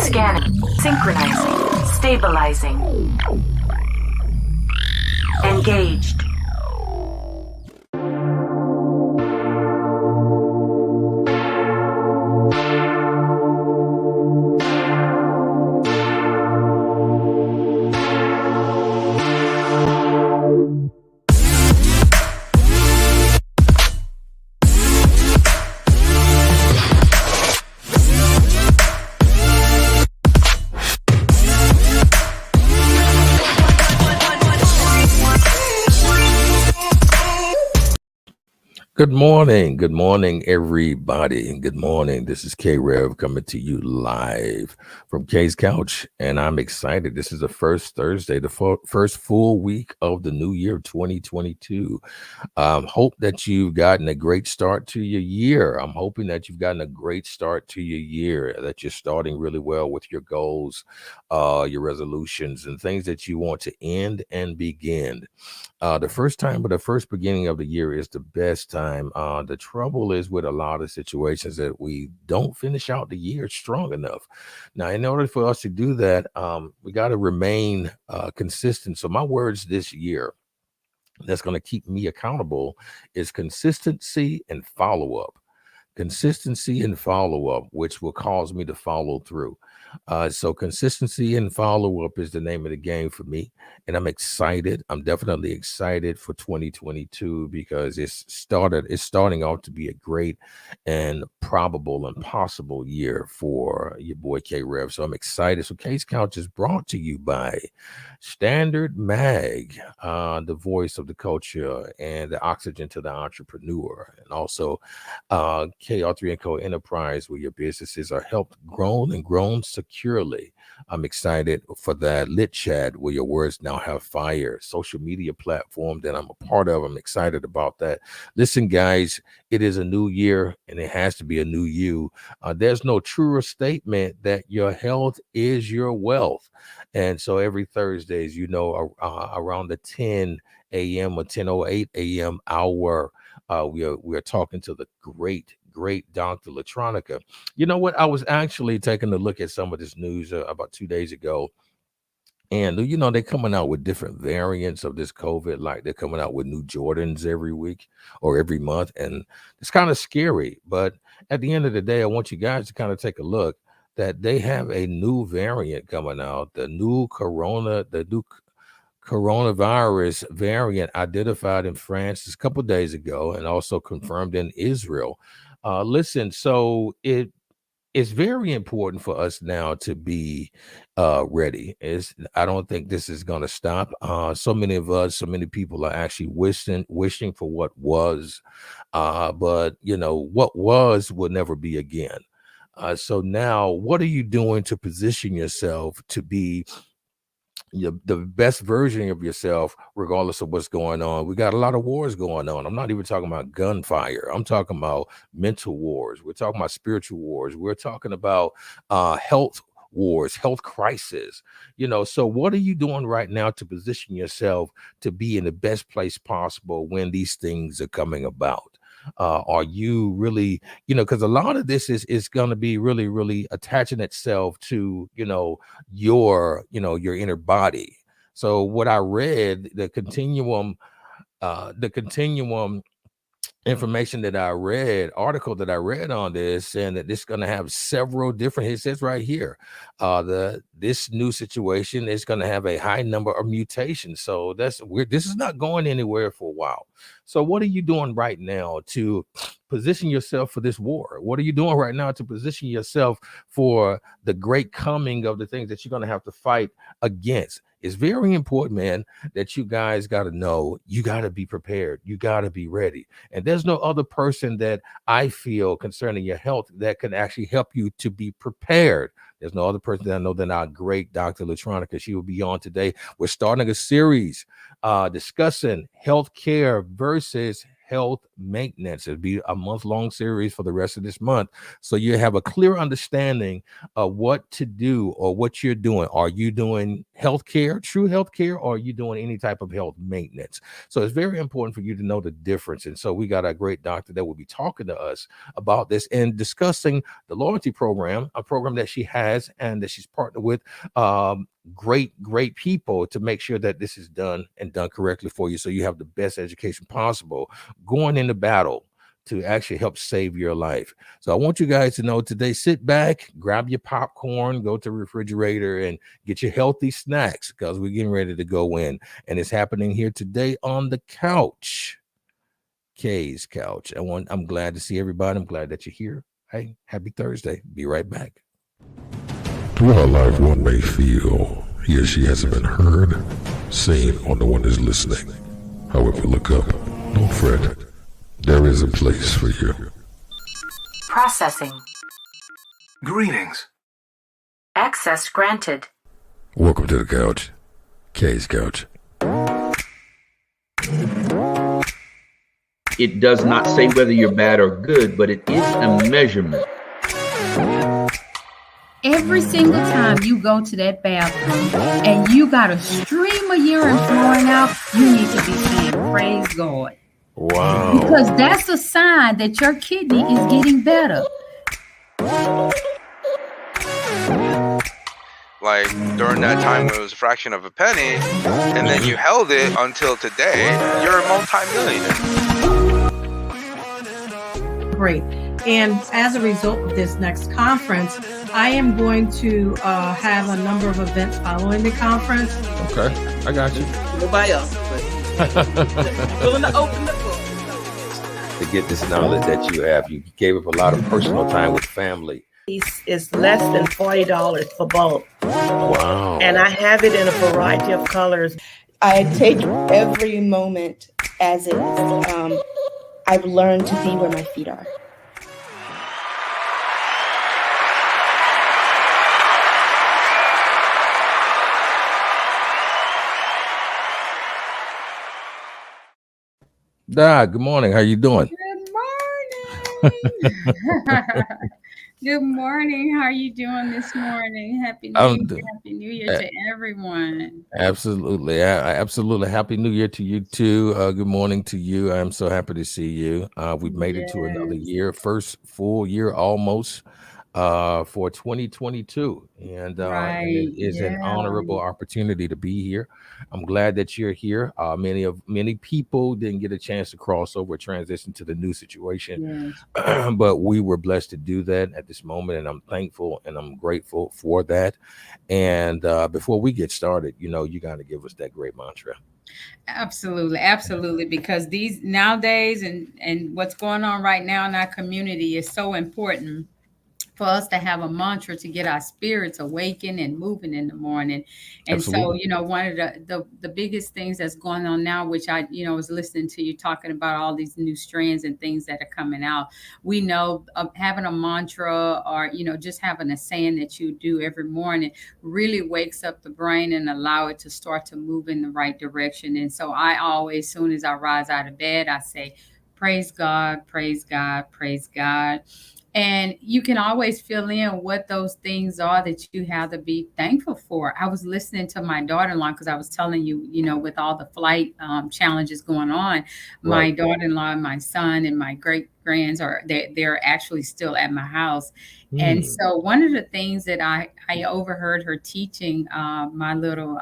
Scanning. Synchronizing. Stabilizing. Engaged. Good morning, everybody. Good morning. This is Krev coming to you live from K's Couch, and I'm excited. This is the first Thursday, the first full week of the new year, 2022. Hope that you've gotten a great start to your year. I'm hoping that you've gotten a great start to your year, that you're starting really well with your goals, your resolutions, and things that you want to end and begin. The first beginning of the year is the best time. The trouble is with a lot of situations that we don't finish out the year strong enough. Now, in order for us to do that, we got to remain consistent. So my words this year that's going to keep me accountable is consistency and follow-up. Consistency and follow-up, which will cause me to follow through. So consistency and follow-up is the name of the game for me. And I'm excited. I'm definitely excited for 2022 because it's starting off to be a great and probable and possible year for your boy Krev. So I'm excited. So K's Couch is brought to you by Standard Mag, the voice of the culture and the oxygen to the entrepreneur, and also KR3 & Co. Enterprise, where your businesses are helped grown securely. I'm excited for that. Lit Chat, where your words now have fire. Social media platform that I'm a part of. I'm excited about that. Listen, guys, it is a new year, and it has to be a new you. There's no truer statement that your health is your wealth. And so every Thursdays, around the 10 a.m. or 10:08 a.m. hour, we are talking to the great Dr. Latronica. You know what? I was actually taking a look at some of this news about 2 days ago. And, they're coming out with different variants of this COVID, like they're coming out with new Jordans every week or every month. And it's kind of scary. But at the end of the day, I want you guys to kind of take a look that they have a new variant coming out, the new coronavirus variant identified in France a couple of days ago and also confirmed in Israel. Listen, so it's very important for us now to be ready. I don't think this is going to stop. So many people are actually wishing for what was, but what was will never be again. So now, what are you doing to position yourself to be the best version of yourself, regardless of what's going on? We got a lot of wars going on. I'm not even talking about gunfire. I'm talking about mental wars. We're talking about spiritual wars. We're talking about health wars, health crisis. So what are you doing right now to position yourself to be in the best place possible when these things are coming about? Are you really, because a lot of this is going to be really, really attaching itself to, your inner body. So what I read, the continuum information that I read, article that I read on this, and that this is going to have several different, it says right here, this new situation is going to have a high number of mutations. So that's weird. This is not going anywhere for a while. So what are you doing right now to position yourself for this war? What are you doing right now to position yourself for the great coming of the things that you're going to have to fight against? It's very important, man, that you guys got to know you got to be prepared. You got to be ready. And there's no other person that I feel concerning your health that can actually help you to be prepared. There's no other person that I know than our great Dr. Latronica. She will be on today. We're starting a series discussing healthcare versus health maintenance. It'll be a month-long series for the rest of this month. So you have a clear understanding of what to do or what you're doing. Are you doing healthcare, true healthcare, or are you doing any type of health maintenance? So it's very important for you to know the difference. And so we got a great doctor that will be talking to us about this and discussing the loyalty program, a program that she has and that she's partnered with great people to make sure that this is done and done correctly for you, so you have the best education possible going into battle to actually help save your life. So I want you guys to know today, sit back, grab your popcorn, go to the refrigerator and get your healthy snacks, because we're getting ready to go in, and it's happening here today on the couch, K's couch. I'm glad to see everybody. I'm glad that you're here. Hey, happy Thursday. Be right back. Throughout life, one may feel he or she hasn't been heard, seen, or no one is listening. However, look up. Don't fret. There is a place for you. Processing. Greetings. Access granted. Welcome to the couch. K's couch. It does not say whether you're bad or good, but it is a measurement. Every single time you go to that bathroom and you got a stream of urine flowing out, you need to be saying, praise God. Wow. Because that's a sign that your kidney is getting better. Like during that time when it was a fraction of a penny, and then you held it until today, you're a multi-millionaire. Great. And as a result of this next conference, I am going to have a number of events following the conference. Okay, I got you. Nobody else, but willing to open the book. To get this knowledge that you have, you gave up a lot of personal time with family. It's less than $40 for both. Wow. And I have it in a variety of colors. I take every moment as is. I've learned to be where my feet are. Good morning. How you doing? Good morning. Good morning. How are you doing this morning? Happy New Year to everyone. Absolutely. Absolutely. Happy New Year to you too. Good morning to you. I'm so happy to see you. We've made it to another year, first full year almost for 2022. And it is an honorable opportunity to be here. I'm glad that you're here. Many people didn't get a chance to cross over, transition to the new situation, but we were blessed to do that at this moment, and I'm thankful and I'm grateful for that. And before we get started, you got to give us that great mantra. Absolutely, because these nowadays and what's going on right now in our community is so important for us to have a mantra to get our spirits awakened and moving in the morning. And Absolutely. So, one of the biggest things that's going on now, which I, was listening to you talking about all these new strands and things that are coming out. We know having a mantra or, just having a saying that you do every morning really wakes up the brain and allow it to start to move in the right direction. And so I always, as soon as I rise out of bed, I say, praise God, praise God, praise God. And you can always fill in what those things are that you have to be thankful for. I was listening to my daughter-in-law because I was telling you, with all the flight challenges going on, my daughter-in-law and my son and my great-grands they're actually still at my house. And so one of the things that I overheard her teaching my little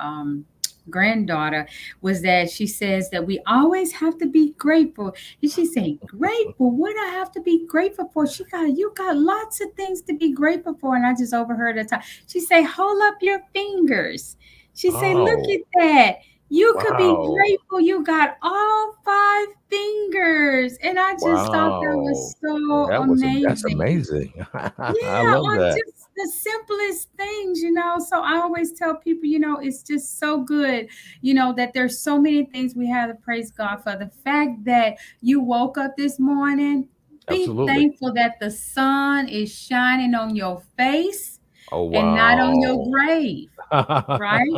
granddaughter was that she says that we always have to be grateful. And she said, grateful? What do I have to be grateful for? You got lots of things to be grateful for. And I just overheard her talk. She said, hold up your fingers. She said, look at that. You could be grateful. You got all 5 fingers. And I just thought that was so amazing. That's amazing. I love that. Just the simplest things, So I always tell people, it's just so good, that there's so many things we have to praise God for. The fact that you woke up this morning, be thankful that the sun is shining on your face and not on your grave, right?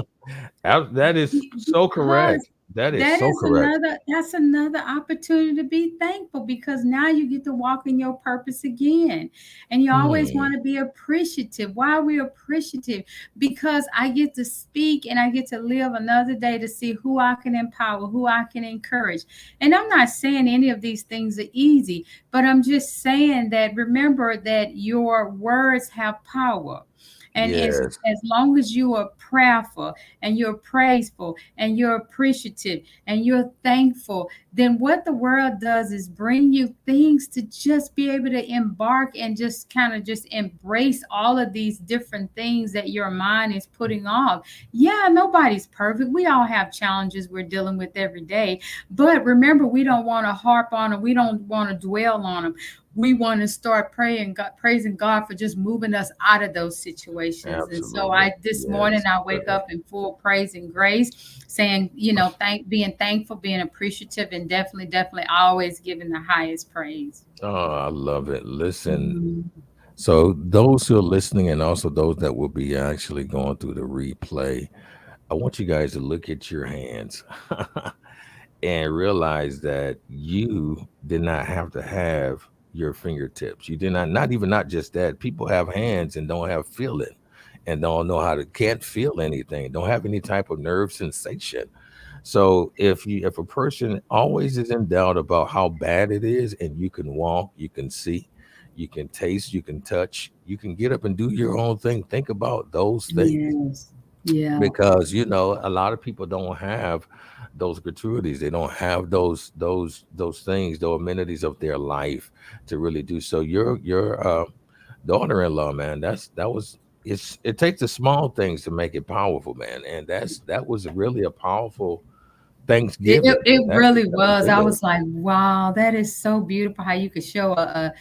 That is so correct. That is That so is correct. another opportunity to be thankful, because now you get to walk in your purpose again. And you always Hmm. want to be appreciative. Why are we appreciative? Because I get to speak and I get to live another day to see who I can empower, who I can encourage. And I'm not saying any of these things are easy, but I'm just saying that remember that your words have power. And Yes, as long as you are prayerful and you're praiseful and you're appreciative and you're thankful, then what the world does is bring you things to just be able to embark and just kind of just embrace all of these different things that your mind is putting off. Yeah, nobody's perfect. We all have challenges we're dealing with every day. But remember, we don't want to harp on them. We don't want to dwell on them. We want to start praying God, praising God for just moving us out of those situations. And so absolutely. I this morning Yes, I wake certainly. up in full praise and grace, saying, being thankful, being appreciative, and definitely always giving the highest praise. Oh, I love it. Listen, Mhm. so those who are listening and also those that will be actually going through the replay, I want you guys to look at your hands and realize that you did not have to have your fingertips. You did not even not just that. People have hands and don't have feeling and don't know how to can't feel anything, don't have any type of nerve sensation. So if a person always is in doubt about how bad it is, and you can walk, you can see, you can taste, you can touch, you can get up and do your own thing. Think about those things Yes. Yeah. because a lot of people don't have those gratuities. They don't have those things, those amenities of their life to really do so. Your daughter-in-law, man, it takes the small things to make it powerful, man, and that was really a powerful It, Thanksgiving. it really That was was. I good. was like, wow, that is so beautiful how you could show a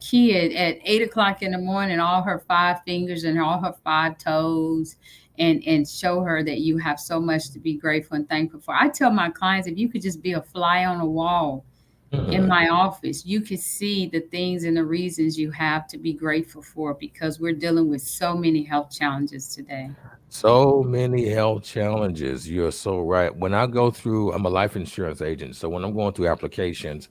kid at 8 o'clock in the morning all her five fingers and all her five toes, and show her that you have so much to be grateful and thankful for. I tell my clients, if you could just be a fly on a wall in Mhm. my office, you could see the things and the reasons you have to be grateful for, because we're dealing with so many health challenges today. So many health challenges. You're so right. When I go through, I'm a life insurance agent. So when I'm going through applications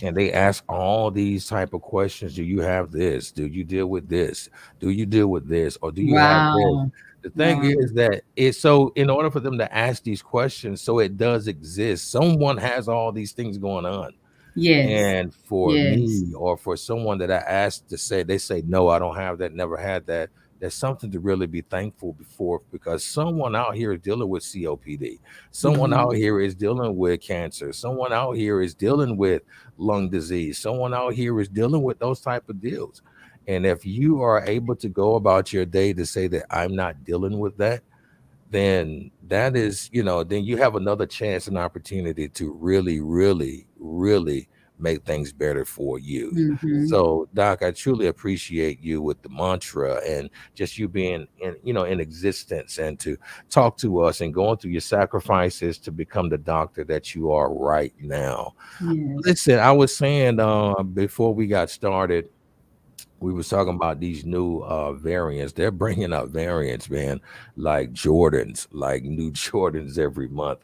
and they ask all these type of questions, do you have this? Do you deal with this? Do you deal with this? Or do you have this? Wow. The thing Wow. is that it's so in order for them to ask these questions, so it does exist. Someone has all these things going on. Yes. And for Yes. me or for someone that I asked to say, they say, no, I don't have that, never had that. There's something to really be thankful for because someone out here is dealing with COPD. Someone Mhm. out here is dealing with cancer. Someone out here is dealing with lung disease. Someone out here is dealing with those type of deals. And if you are able to go about your day to say that I'm not dealing with that, then that is, then you have another chance and opportunity to really, really, really make things better for you. Mhm. So, Doc, I truly appreciate you with the mantra and just you being in existence and to talk to us and going through your sacrifices to become the doctor that you are right now. Yes. Listen, I was saying before we got started, we was talking about these new variants. They're bringing out variants, man, like Jordans, like new Jordans every month.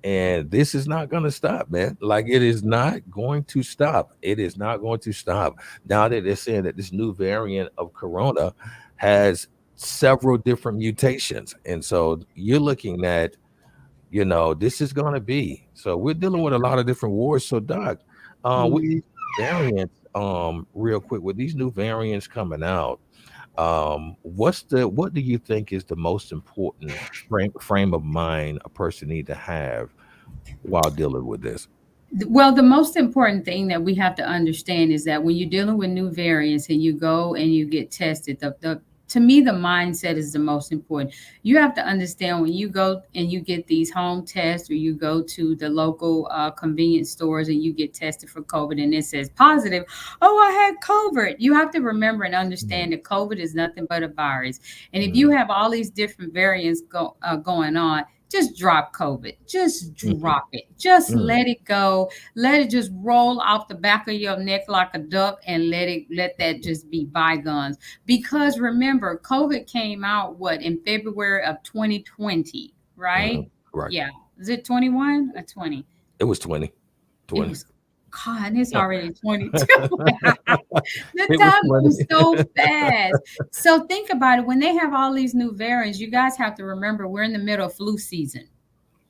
And this is not going to stop, man. Like it is not going to stop. It is not going to stop. Now that they're saying that this new variant of corona has several different mutations. And so you're looking at, this is going to be. So we're dealing with a lot of different wars. So Doc, with Mhm. these variants, real quick, with these new variants coming out, what do you think is the most important frame of mind a person need to have while dealing with this? Well, the most important thing that we have to understand is that when you're dealing with new variants and you go and you get tested, the to me, the mindset is the most important. You have to understand when you go and you get these home tests, or you go to the local convenience stores and you get tested for COVID and it says positive. Oh, I had COVID. You have to remember and Mhm, understand that COVID is nothing but a virus. And if you mhm, have all these different variants going on, just drop COVID. Just mhm, drop it. Just mhm, let it go. Let it just roll off the back of your neck like a duck, and let that just be bygones. Because remember, COVID came out what in February of 2020, right? mhm. Right. Yeah. Is it 21 or 20? It was 20. It 20. was, God, and it's already 22. The It was time 20. moves so fast. So think about it. When they have all these new variants, you guys have to remember we're in the middle of flu season.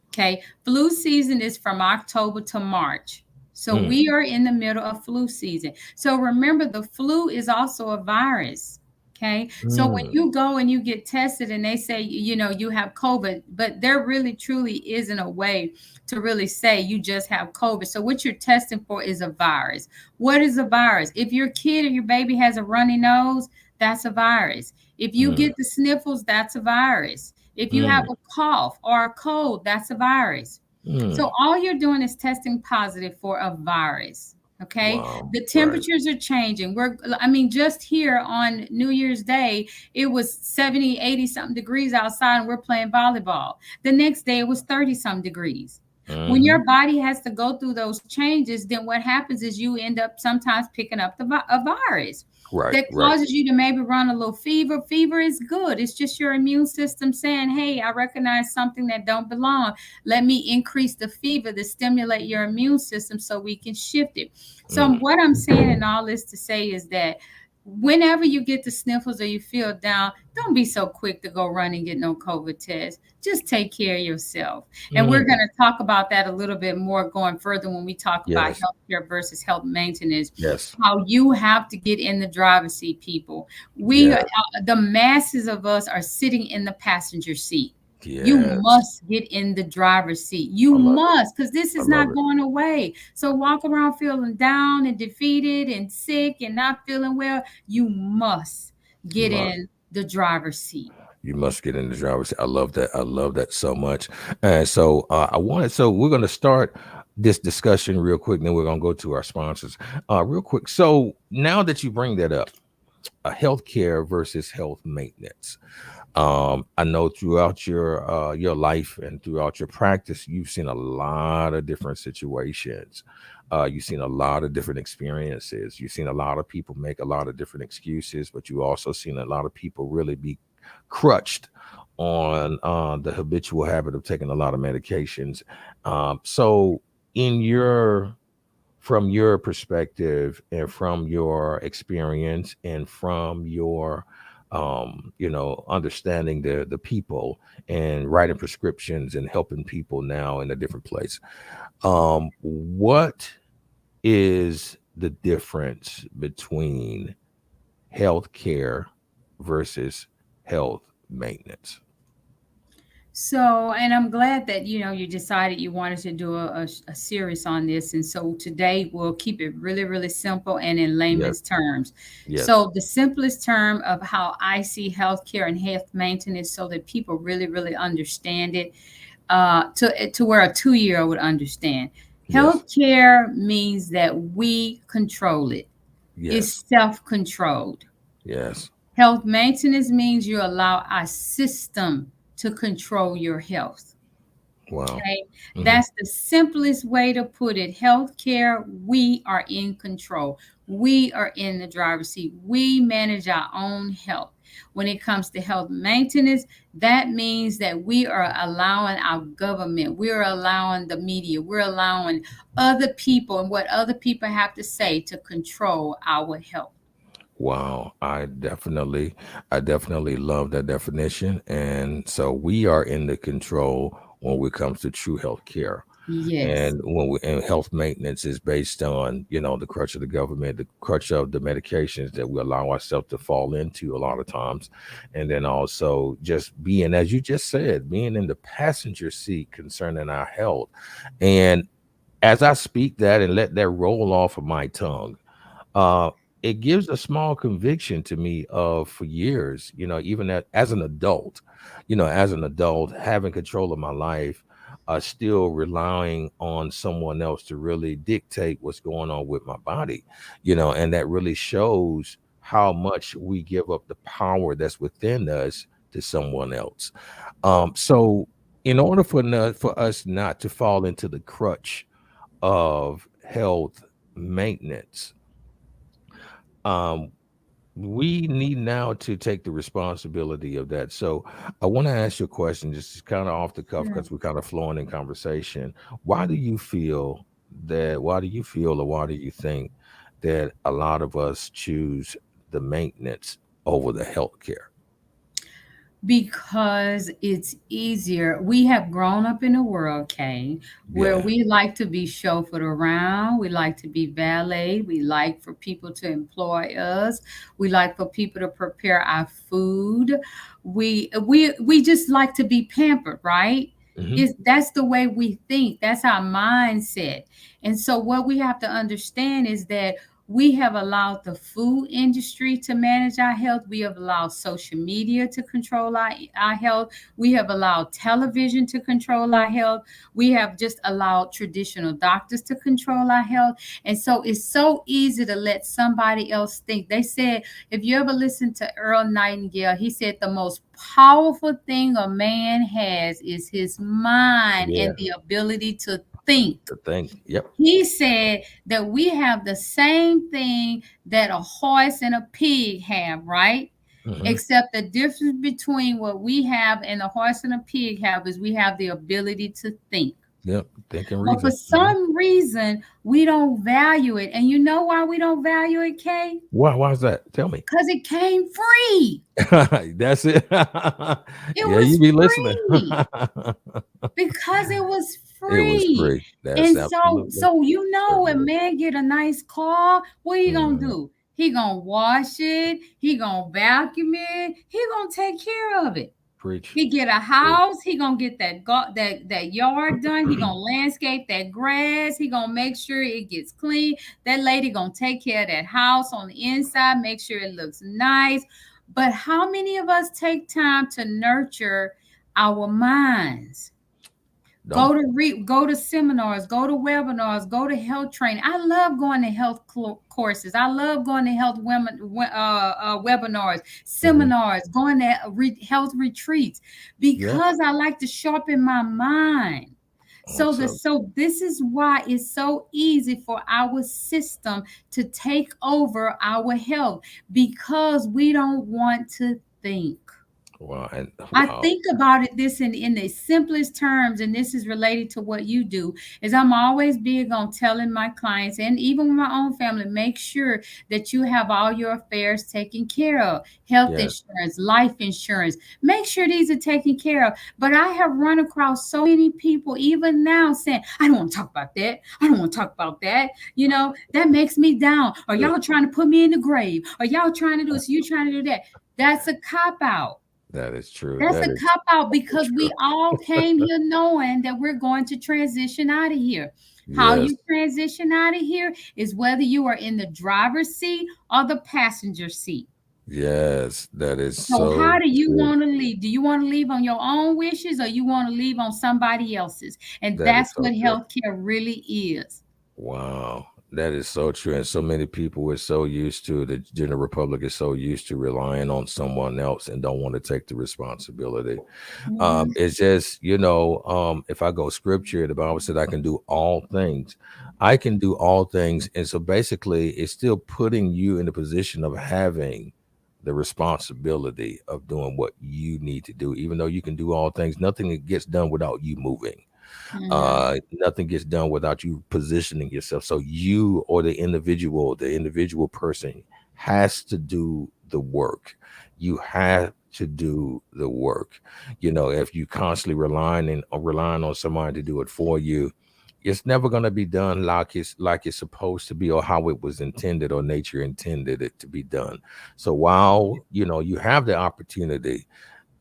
Okay. Flu season is from October to March. So we are in the middle of flu season. So remember, the flu is also a virus. Okay. So when you go and you get tested and they say, you know, you have COVID, but there really truly isn't a way to really say you just have COVID. So what you're testing for is a virus. What is a virus? If your kid or your baby has a runny nose, that's a virus. If you get the sniffles, that's a virus. If you have a cough or a cold, that's a virus. So all you're doing is testing positive for a virus. Okay. Wow. The temperatures are changing. I mean, just here on New Year's Day, it was 70, 80 something degrees outside and we're playing volleyball. The next day it was 30 some degrees. When your body has to go through those changes, then what happens is you end up sometimes picking up a virus that causes you to maybe run a little fever. Fever is good. It's just your immune system saying, hey, I recognize something that don't belong. Let me increase the fever to stimulate your immune system so we can shift it. So what I'm saying in all this to say is that whenever you get the sniffles or you feel down, don't be so quick to go run and get no COVID test. Just take care of yourself. And we're going to talk about that a little bit more going further when we talk about healthcare versus health maintenance. How you have to get in the driver's seat, people. The masses of us are sitting in the passenger seat. You must get in the driver's seat. You must, because this is not going away. So walk around feeling down and defeated and sick and not feeling well. You must get in the driver's seat. You must get in the driver's seat. I love that. I love that so much. And so we're going to start this discussion real quick, and then we're going to go to our sponsors real quick. So now that you bring that up, healthcare versus health maintenance. I know throughout your life and throughout your practice, you've seen a lot of different situations. You've seen a lot of different experiences. You've seen a lot of people make a lot of different excuses, but you also seen a lot of people really be crutched on the habitual habit of taking a lot of medications. So from your perspective and from your experience and from your understanding the people and writing prescriptions and helping people now in a different place. What is the difference between healthcare versus health maintenance? So, and I'm glad that, you decided you wanted to do a series on this. And so today we'll keep it really, really simple and in layman's terms. So the simplest term of how I see healthcare and health maintenance so that people really, really understand it to where a 2-year-old would understand. Healthcare means that we control it. It's self-controlled. Health maintenance means you allow our system to control your health. Okay. That's the simplest way to put it. Healthcare, we are in control. We are in the driver's seat. We manage our own health. When it comes to health maintenance, that means that we are allowing our government, we're allowing the media, we're allowing other people and what other people have to say to control our health. Wow, I definitely love that definition. And so we are in the control when it comes to true health care. And and health maintenance is based on, the crutch of the government, the crutch of the medications that we allow ourselves to fall into a lot of times. And then also just being, as you just said, being in the passenger seat concerning our health. And as I speak that and let that roll off of my tongue, it gives a small conviction to me of for years, even as an adult, having control of my life, still relying on someone else to really dictate what's going on with my body, and that really shows how much we give up the power that's within us to someone else. So in order for us not to fall into the crutch of health maintenance, we need now to take the responsibility of that. So I want to ask you a question, just kind of off the cuff, Yeah. because we're kind of flowing in conversation. Why do you feel why do you feel, or why do you think that a lot of us choose the maintenance over the healthcare? Because it's easier. We have grown up in a world, Kay, where Yeah. we like to be chauffeured around. We like to be valet. We like for people to employ us. We like for people to prepare our food. We just like to be pampered, right? Hmm. That's the way we think. That's our mindset. And so what we have to understand is that we have allowed the food industry to manage our health. We have allowed social media to control our health. We have allowed television to control our health. We have just allowed traditional doctors to control our health. And so it's so easy to let somebody else think. They said, if you ever listen to Earl Nightingale, he said the most powerful thing a man has is his mind Yeah. and the ability to think. The thing. Yep. He said that we have the same thing that a horse and a pig have, right? Hmm. Except the difference between what we have and the horse and a pig have is we have the ability to think. Yep. Thinking But for reason. some reason, we don't value it. And you know why we don't value it, Kay? Why is that? Tell me. Because it came free. That's it. It Yeah, was you be listening. free. Because it was It was free. free. That's And so absolutely so you know certainly when is. man get a nice car, what he gonna Mhm. do? He gonna wash it, he gonna vacuum it, he gonna take care of it. Preach. He get a Preach. house, he gonna get that yard done, he gonna landscape that grass, he gonna make sure it gets clean. That lady gonna take care of that house on the inside, make sure it looks nice. But how many of us take time to nurture our minds? Don't. Go to seminars, go to webinars, go to health training. I love going to health courses. I love going to health webinars, Mhm. seminars, going to health retreats Yep. because I like to sharpen my mind. Awesome. So this is why it's so easy for our system to take over our health because we don't want to think. Wow. And I wow. think about it this in the simplest terms, and this is related to what you do, is I'm always big on telling my clients and even my own family, make sure that you have all your affairs taken care of. Health Yes. insurance, life insurance. Make sure these are taken care of. But I have run across so many people, even now, saying, I don't want to talk about that. I don't want to talk about that. You know, that makes me down. Or y'all trying to put me in the grave. Or y'all trying to do this, you trying to do that. That's a cop out. That is true. That's That a is cop out so because true. we all came here knowing that we're going to transition out of here. How Yes. you transition out of here is whether you are in the driver's seat or the passenger seat. Yes. That is So how so do you true. want to leave? Do you want to leave on your own wishes or you want to leave on somebody else's? And That is that's so what true. healthcare really is. Wow. That is so true. And so many people are so used to, the general public is so used to relying on someone else and don't want to take the responsibility. Mhm. It's just, if I go scripture, the Bible said I can do all things. I can do all things. And so basically it's still putting you in the position of having the responsibility of doing what you need to do. Even though you can do all things, nothing gets done without you moving. Mhm. Nothing gets done without you positioning yourself. So you, or the individual person has to do the work. You have to do the work. If you constantly relying on somebody to do it for you, it's never going to be done like it's supposed to be, or how it was intended, or nature intended it to be done. So while you have the opportunity,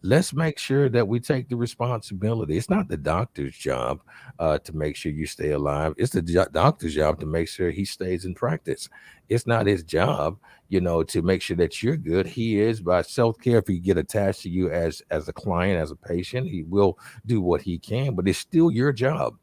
let's make sure that we take the responsibility. It's not the doctor's job to make sure you stay alive. It's the doctor's job to make sure he stays in practice. It's not his job, to make sure that you're good. He is, by self-care. If he get attached to you as a client, as a patient, he will do what he can, but it's still your job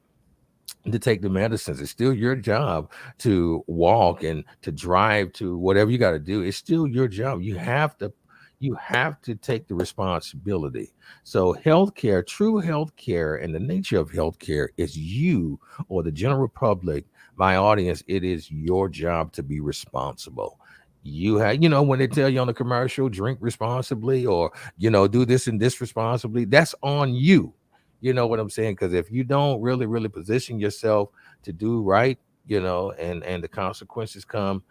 to take the medicines. It's still your job to walk and to drive, to whatever you got to do. It's still your job. You have to take the responsibility. So healthcare, true healthcare, and the nature of healthcare is you, or the general public, my audience. It is your job to be responsible. You have, when they tell you on the commercial, drink responsibly, or do this and this responsibly, that's on you. You know what I'm saying? Because if you don't really position yourself to do right, and the consequences come,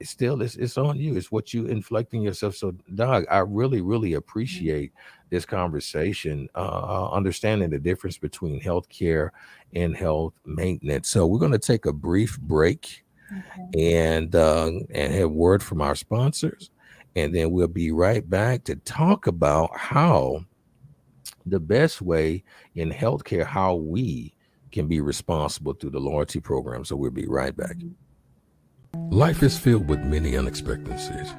it's on you. It's what you inflicting yourself. So, Doc, I really appreciate this conversation, understanding the difference between healthcare and health maintenance. So we're going to take a brief break and have word from our sponsors, and then we'll be right back to talk about how the best way in healthcare, how we can be responsible through the loyalty program. So we'll be right back. Life is filled with many unexpectancies.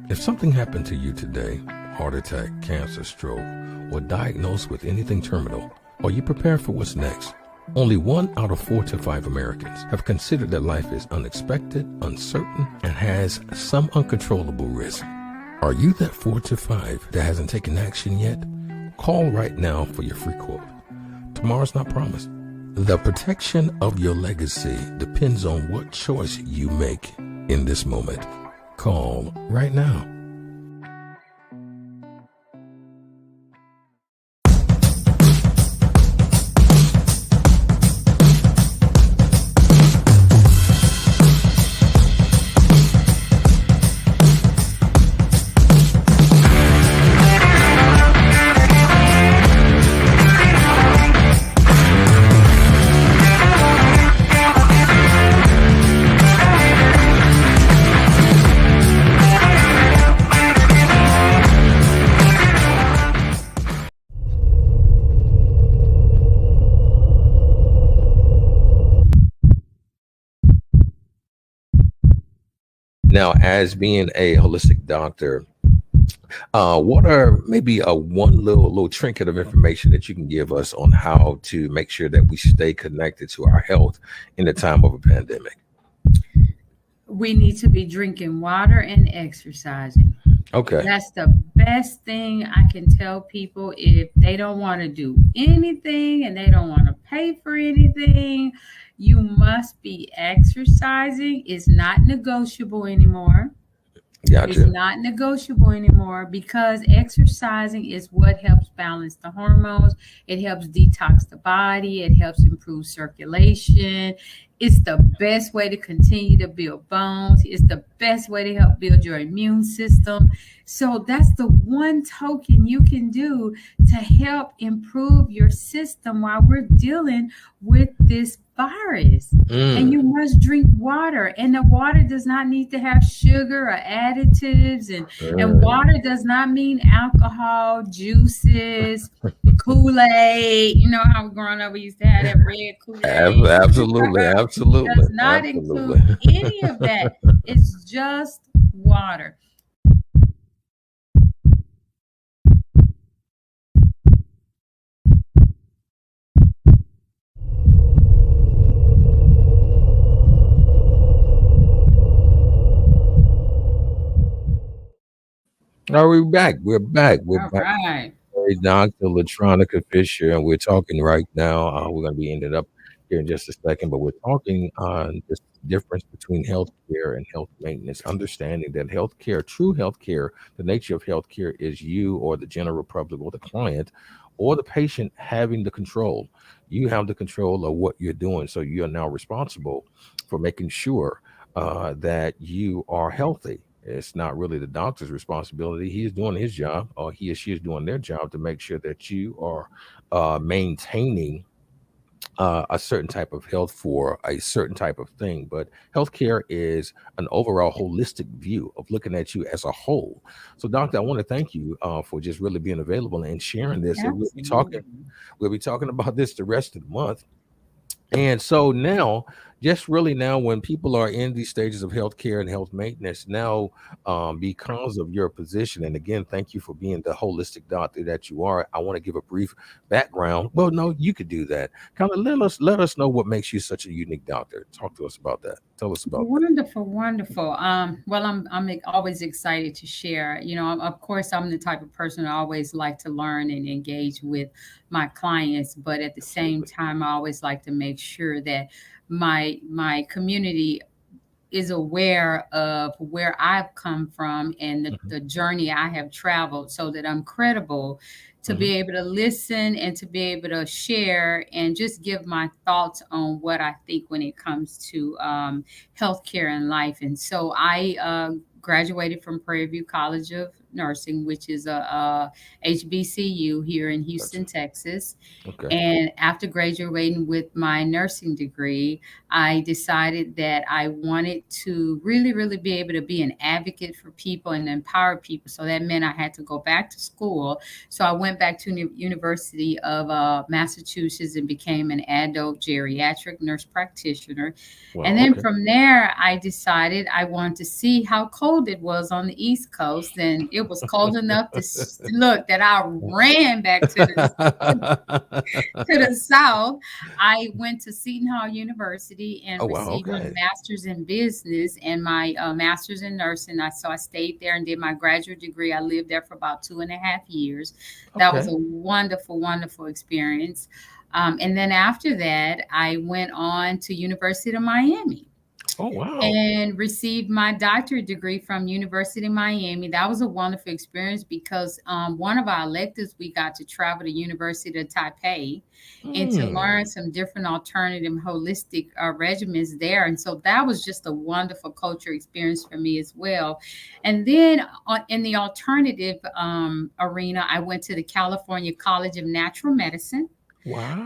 If something happened to you today, heart attack, cancer, stroke, or diagnosed with anything terminal, are you prepared for what's next? Only 1 out of 4 to 5 Americans have considered that life is unexpected, uncertain, and has some uncontrollable risk. Are you that 4 to 5 that hasn't taken action yet? Call right now for your free quote. Tomorrow's not promised. The protection of your legacy depends on what choice you make in this moment. Call right now. Now, as being a holistic doctor, what are maybe a one little trinket of information that you can give us on how to make sure that we stay connected to our health in the time of a pandemic? We need to be drinking water and exercising. Okay. That's the best thing I can tell people. If they don't want to do anything and they don't want to pay for anything, you must be exercising. It's not negotiable anymore. Gotcha. It's not negotiable anymore because exercising is what helps balance the hormones. It helps detox the body. It helps improve circulation. It's the best way to continue to build bones. It's the best way to help build your immune system. So that's the one token you can do to help improve your system while we're dealing with this virus. And you must drink water, and the water does not need to have sugar or additives, and water does not mean alcohol, juices, Kool-Aid. You know how growing up we used to have that red Kool-Aid. Absolutely. It does not include any of that. It's just water. Are we back? We're back. We're All back. right. Hey, Dr. Latronica Fisher, and we're talking right now. We're going to be ending up here in just a second, but we're talking on this difference between healthcare and health maintenance, understanding that healthcare, true healthcare, the nature of healthcare is you or the general public or the client or the patient having the control. You have the control of what you're doing. So you are now responsible for making sure that you are healthy. It's not really the doctor's responsibility. He is doing his job, or he or she is doing their job to make sure that you are maintaining a certain type of health for a certain type of thing. But healthcare is an overall holistic view of looking at you as a whole. So, Doctor, I want to thank you for just really being available and sharing this. And we'll be talking about this the rest of the month. And so now, just really now, when people are in these stages of healthcare and health maintenance, now because of your position, and again, thank you for being the holistic doctor that you are. I want to give a brief background. Well, no, you could do that. Kind of let us know what makes you such a unique doctor. Talk to us about that. Tell us about that. Wonderful. Well, I'm always excited to share. You know, of course, I'm the type of person I always like to learn and engage with my clients, but at the same time, I always like to make sure that my community is aware of where I've come from and the journey I have traveled, so that I'm credible to be able to listen and to be able to share and just give my thoughts on what I think when it comes to healthcare and life. And so I graduated from Prairie View College of Nursing, which is a HBCU here in Houston, Texas. Okay. And after graduating with my nursing degree, I decided that I wanted to really, really be able to be an advocate for people and empower people. So that meant I had to go back to school. So I went back to University of Massachusetts and became an adult geriatric nurse practitioner. Wow, And then okay. from there, I decided I wanted to see how cold it was on the East Coast. And it was cold enough to look that I ran back to the South. I went to Seton Hall University and Oh, wow, received my okay. master's in business and my master's in nursing. So I stayed there and did my graduate degree. I lived there for about 2.5 years. That was Okay. a wonderful, wonderful experience. And then after that, I went on to University of Miami Oh, wow. and received my doctorate degree from University of Miami. That was a wonderful experience because one of our electives, we got to travel to University of Taipei and to learn some different alternative holistic regimens there. And so that was just a wonderful culture experience for me as well. And then in the alternative arena, I went to the California College of Natural Medicine.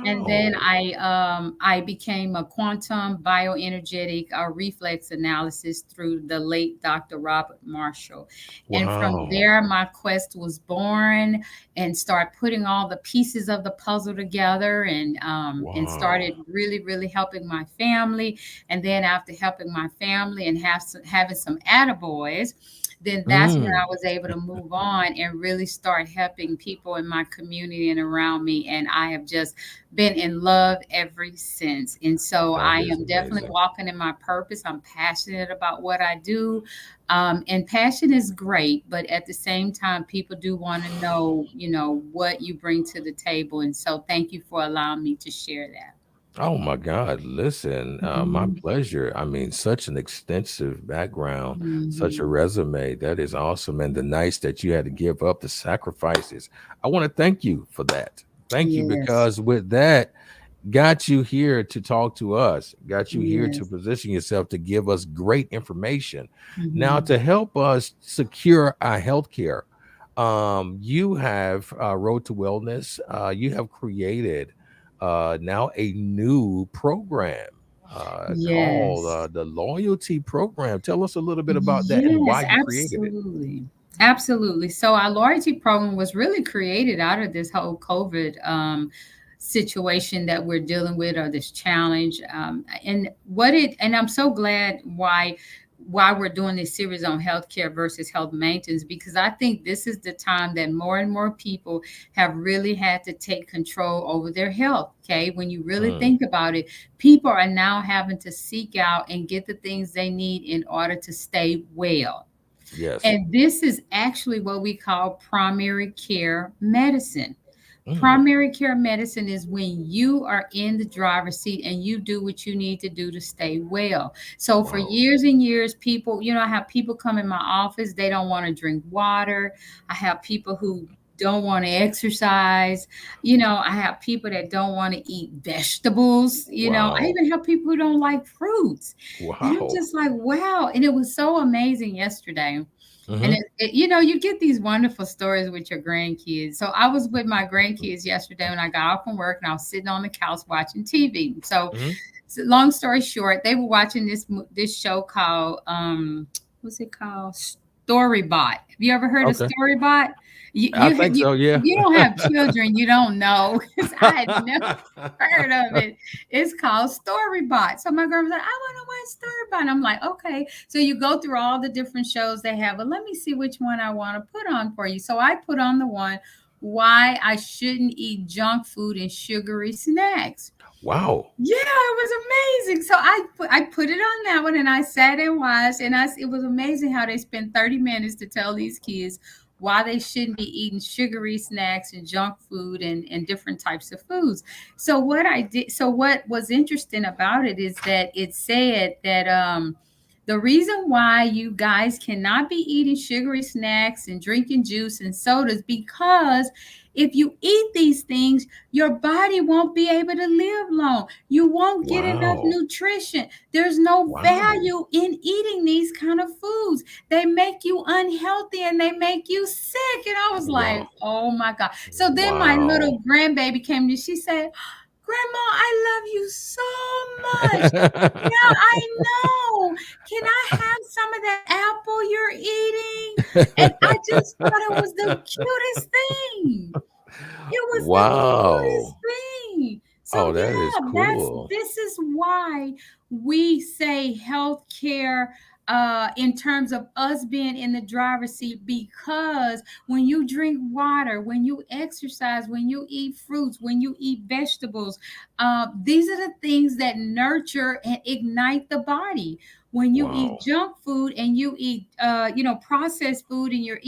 And then Wow. I became a quantum bioenergetic reflex analysis through the late Dr. Robert Marshall. And from Wow. there, my quest was born and start putting all the pieces of the puzzle together and started Wow. really, really helping my family. And then after helping my family and having some attaboys, then that's when I Mm. was able to move on and really start helping people in my community and around me. And I have just been in love ever since. And so That I is am definitely amazing. walking in my purpose. I'm passionate about what I do. And passion is great, but at the same time, people do want to know, what you bring to the table. And so thank you for allowing me to share that. Oh my God. Listen, my Mhm. pleasure. I mean, such an extensive background, such a Mhm. resume. That is awesome. And the nights that you had to give up, the sacrifices. I want to thank you for that. Thank you, Yes. because with that, got you here to talk to us, got you here to Yes. position yourself to give us great information. Now, Mhm. to help us secure our health care, you have Road to Wellness. You have created now a new program called Yes. the Loyalty Program. Tell us a little bit about that and why Yes, you created it. absolutely. Absolutely. So our loyalty program was really created out of this whole COVID situation that we're dealing with, or this challenge. And I'm so glad why we're doing this series on healthcare versus health maintenance, because I think this is the time that more and more people have really had to take control over their health. Okay. When you really Mm, think about it, people are now having to seek out and get the things they need in order to stay well. yes. And this is actually what we call primary care medicine. Mm, Primary care medicine is when you are in the driver's seat and you do what you need to do to stay well. So for wow. years and years, people, I have people come in my office, they don't want to drink water. I have people who don't want to exercise. I have people that don't want to eat vegetables. I Wow. even have people who don't like fruits. And I'm Wow. just like, wow. And it was so amazing yesterday. And Hmm. you get these wonderful stories with your grandkids. So I was with my grandkids yesterday when I got off from work, and I was sitting on the couch watching TV. So long story short, they were watching this show called what's it called? Storybot. Have you ever heard of Okay. Storybot? You I you think you, so. Yeah. you don't have children, you don't know. 'Cause I had never heard of it. It's called Storybot. So my girl was like, I want to watch Storybot. And I'm like, okay. So you go through all the different shows they have, but let me see which one I want to put on for you. So I put on the one why I shouldn't eat junk food and sugary snacks. Wow. Yeah, it was amazing. So I put it on that one and I sat and watched, and it was amazing how they spent 30 minutes to tell these kids why they shouldn't be eating sugary snacks and junk food and different types of foods. So what was interesting about it is that it said that The reason why you guys cannot be eating sugary snacks and drinking juice and sodas, because if you eat these things, your body won't be able to live long. You won't get enough Wow. nutrition. There's no Wow. value in eating these kind of foods. They make you unhealthy and they make you sick. And I was like, Wow. oh my God. So then my little grandbaby came to, she said, Grandma, I love you so much. Yeah, I know. Can I have some of that apple you're eating? And I just thought it was the cutest thing. It was the cutest Wow. thing. So Oh, that is cool. this is why we say healthcare in terms of us being in the driver's seat, because when you drink water, when you exercise, when you eat fruits, when you eat vegetables, these are the things that nurture and ignite the body. When you eat Wow. junk food and you eat processed food and you're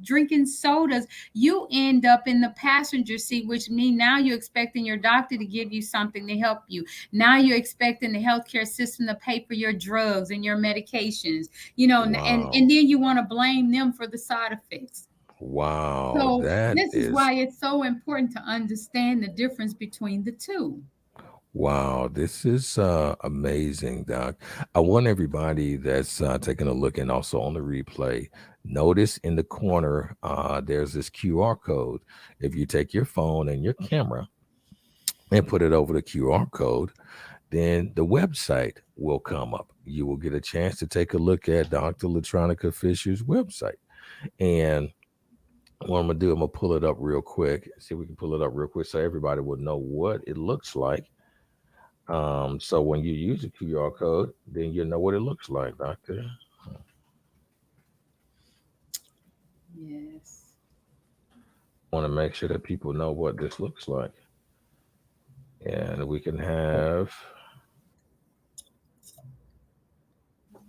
drinking sodas, you end up in the passenger seat, which means now you're expecting your doctor to give you something to help you. Now you're expecting the healthcare system to pay for your drugs and your medications, and Wow. then you want to blame them for the side effects. Wow. So That this is is why it's so important to understand the difference between the two. wow. This is amazing, Doc. I want everybody that's taking a look and also on the replay, notice in the corner there's this QR code. If you take your phone and your camera and put it over the QR code, then the website will come up. You will get a chance to take a look at Dr. Latronica Fisher's website. And what I'm gonna do, I'm gonna pull it up real quick. See if we can pull it up real quick so everybody will know what it looks like. So when you use the QR code, then you know what it looks like, Doctor. Yes. Want to make sure that people know what this looks like, and we can have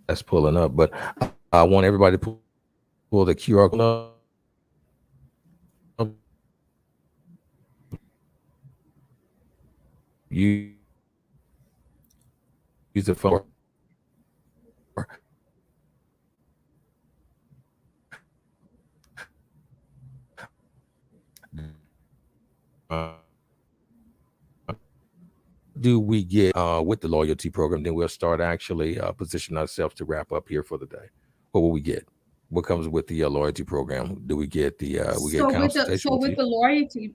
that's pulling up. But I want everybody to pull the QR code up. You use the phone. Do we get with the loyalty program? Then we'll start actually position ourselves to wrap up here for the day. What will we get? What comes with the loyalty program? Do we get the we get consultation with you?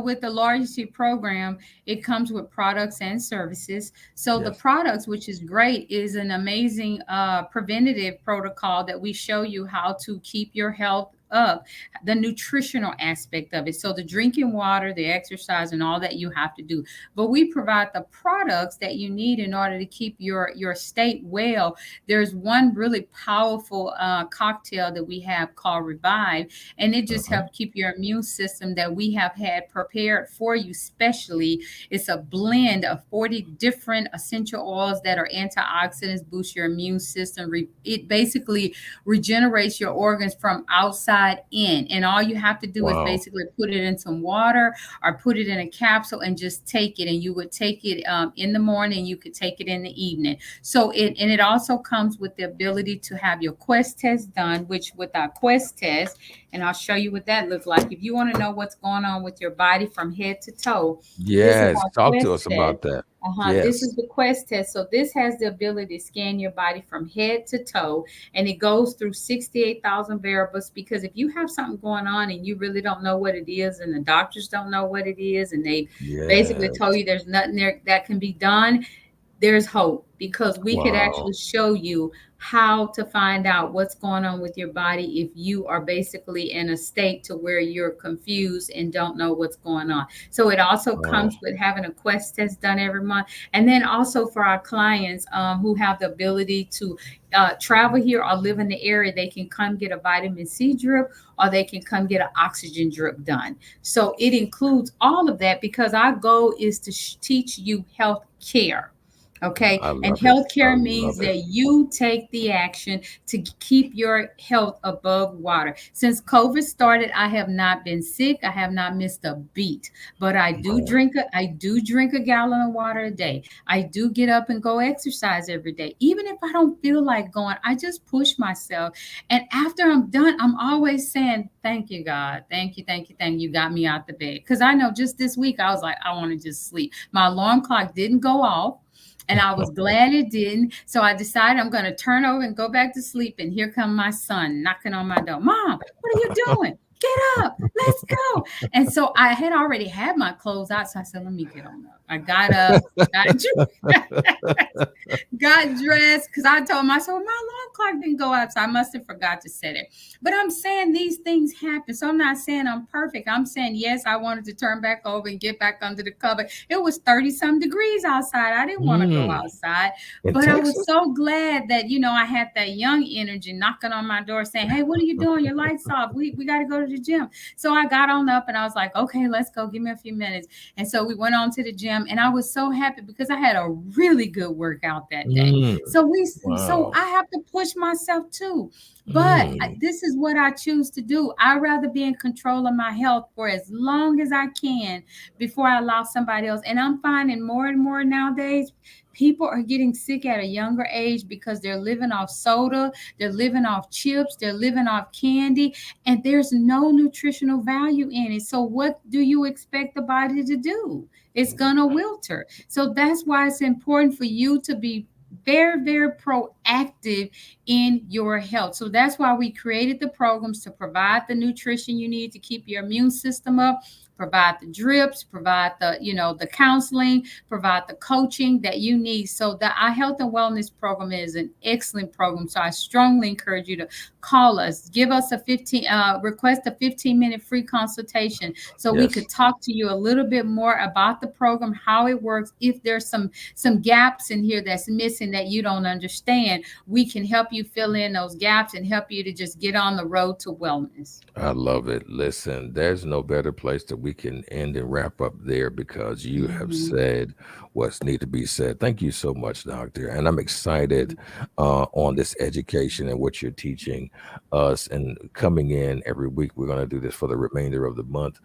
With the loyalty program, it comes with products and services. So the Yes. products, which is great, is an amazing preventative protocol that we show you how to keep your health up, the nutritional aspect of it. So the drinking water, the exercise, and all that you have to do. But we provide the products that you need in order to keep your state well. There's one really powerful cocktail that we have called Revive, and it just helps keep your immune system that we have had prepared for you specially. It's a blend of 40 different essential oils that are antioxidants, boost your immune system. It basically regenerates your organs from outside in, and all you have to do is Wow. basically put it in some water or put it in a capsule and just take it. And you would take it in the morning, you could take it in the evening. So it also comes with the ability to have your Quest test done, which with our Quest test, and I'll show you what that looks like. If you want to know what's going on with your body from head to toe, Yes. our Talk to Quest us about test. that. This Yes. is the Quest test. So this has the ability to scan your body from head to toe, and it goes through 68,000 variables. Because if you have something going on and you really don't know what it is, and the doctors don't know what it is, and they basically Yes. told you there's nothing there that can be done, there's hope, because we could Wow. actually show you how to find out what's going on with your body if you are basically in a state to where you're confused and don't know what's going on. So it also Wow. comes with having a Quest test done every month. And then also for our clients who have the ability to travel here or live in the area, they can come get a vitamin C drip, or they can come get an oxygen drip done. So it includes all of that, because our goal is to teach you health care. Okay. I And love it. I healthcare means love it. that you take the action to keep your health above water. Since COVID started, I have not been sick. I have not missed a beat, but I do drink a gallon of water a day. I do get up and go exercise every day. Even if I don't feel like going, I just push myself. And after I'm done, I'm always saying, thank you, God. Thank you, thank you, thank you. You got me out the bed. Because I know just this week, I was like, I want to just sleep. My alarm clock didn't go off. And I was glad it didn't. So I decided I'm going to turn over and go back to sleep. And here come my son knocking on my door. Mom, what are you doing? Get up. Let's go. And so I had already had my clothes out. So I said, let me get on up. I got up, got dressed because I told myself my alarm clock didn't go out. So I must have forgot to set it. But I'm saying these things happen. So I'm not saying I'm perfect. I'm saying, yes, I wanted to turn back over and get back under the cover. It was 30-some degrees outside. I didn't want to go outside. In But I Texas? was so glad that, I had that young energy knocking on my door saying, hey, what are you doing? Your light's off. We got to go to the gym. So I got on up and I was like, okay, let's go. Give me a few minutes. And so we went on to the gym and I was so happy because I had a really good workout that day. So I have to push myself too. But this is what I choose to do. I'd rather be in control of my health for as long as I can before I allow somebody else. And I'm finding more and more nowadays, people are getting sick at a younger age because they're living off soda, they're living off chips, they're living off candy, and there's no nutritional value in it. So what do you expect the body to do? It's gonna wilter. So that's why it's important for you to be very, very proactive in your health. So that's why we created the programs to provide the nutrition you need to keep your immune system up, provide the drips, provide the counseling, provide the coaching that you need. So our health and wellness program is an excellent program. So I strongly encourage you to call us, give us request a 15-minute free consultation so we could talk to you a little bit more about the program, how it works. If there's some gaps in here that's missing that you don't understand, we can help you fill in those gaps and help you to just get on the road to wellness. I love it. Listen, there's no better place that we can end and wrap up there because you have said what's need to be said. Thank you so much, Doctor. And I'm excited on this education and what you're teaching us and coming in every week. We're going to do this for the remainder of the month,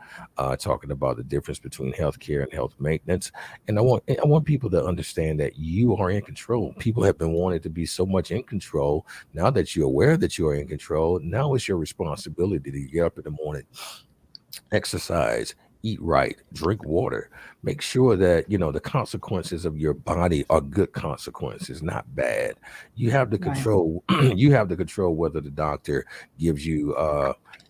talking about the difference between healthcare and health maintenance. And I want people to understand that you are in control. People have been wanting to be so much in control. Now that you're aware that you are in control, now it's your responsibility to get up in the morning, exercise, eat right, drink water, make sure that the consequences of your body are good consequences, not bad. You have the control. You have the control whether the doctor gives you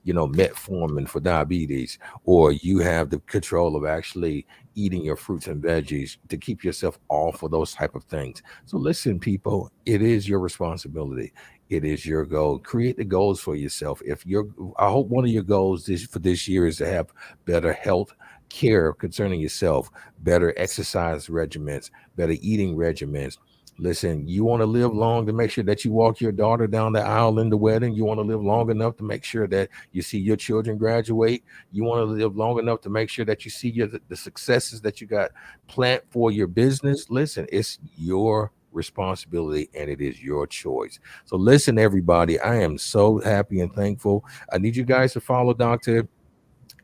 metformin for diabetes, or you have the control of actually eating your fruits and veggies to keep yourself off of those type of things. So listen, people, it is your responsibility. It is your goal. Create the goals for yourself. I hope one of your goals for this year is to have better health care concerning yourself, better exercise regimens, better eating regimens. Listen, you want to live long to make sure that you walk your daughter down the aisle in the wedding. You want to live long enough to make sure that you see your children graduate. You want to live long enough to make sure that you see the successes that you got planned for your business. Listen, it's your responsibility and it is your choice. So listen, everybody, I am so happy and thankful. I need you guys to follow Dr.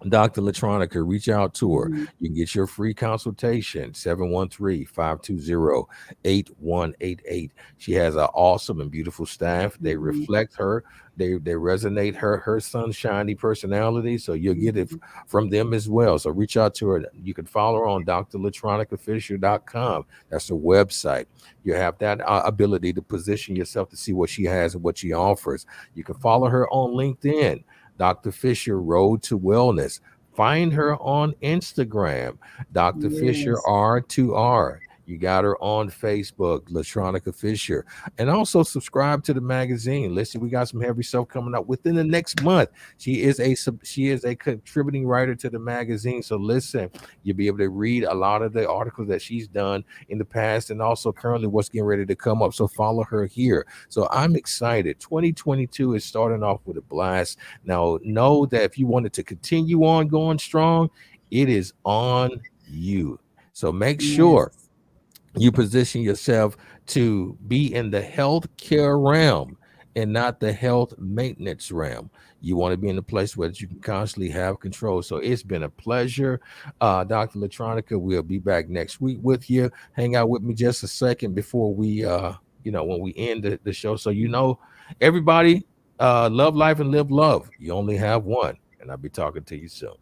Latronica. Reach out to her. You can get your free consultation, 713-520-8188. She has an awesome and beautiful staff. They reflect her. They resonate her sunshiny personality. So you'll get it from them as well. So reach out to her. You can follow her on drlatronicafisher.com. That's her website. You have that ability to position yourself to see what she has and what she offers. You can follow her on LinkedIn. Dr. Fisher Road to Wellness. Find her on Instagram, Dr. Fisher R2R. You got her on Facebook, Latronica Fisher. And also subscribe to the magazine. Listen, we got some heavy stuff coming up within the next month. She is a contributing writer to the magazine. So listen, you'll be able to read a lot of the articles that she's done in the past and also currently what's getting ready to come up. So follow her here. So I'm excited. 2022 is starting off with a blast. Now, know that if you wanted to continue on going strong, it is on you. So make sure You position yourself to be in the healthcare realm and not the health maintenance realm. You want to be in a place where you can constantly have control. So it's been a pleasure. Dr. Latronica, we'll be back next week with you. Hang out with me just a second before we, when we end the show. So, everybody, love life and live love. You only have one. And I'll be talking to you soon.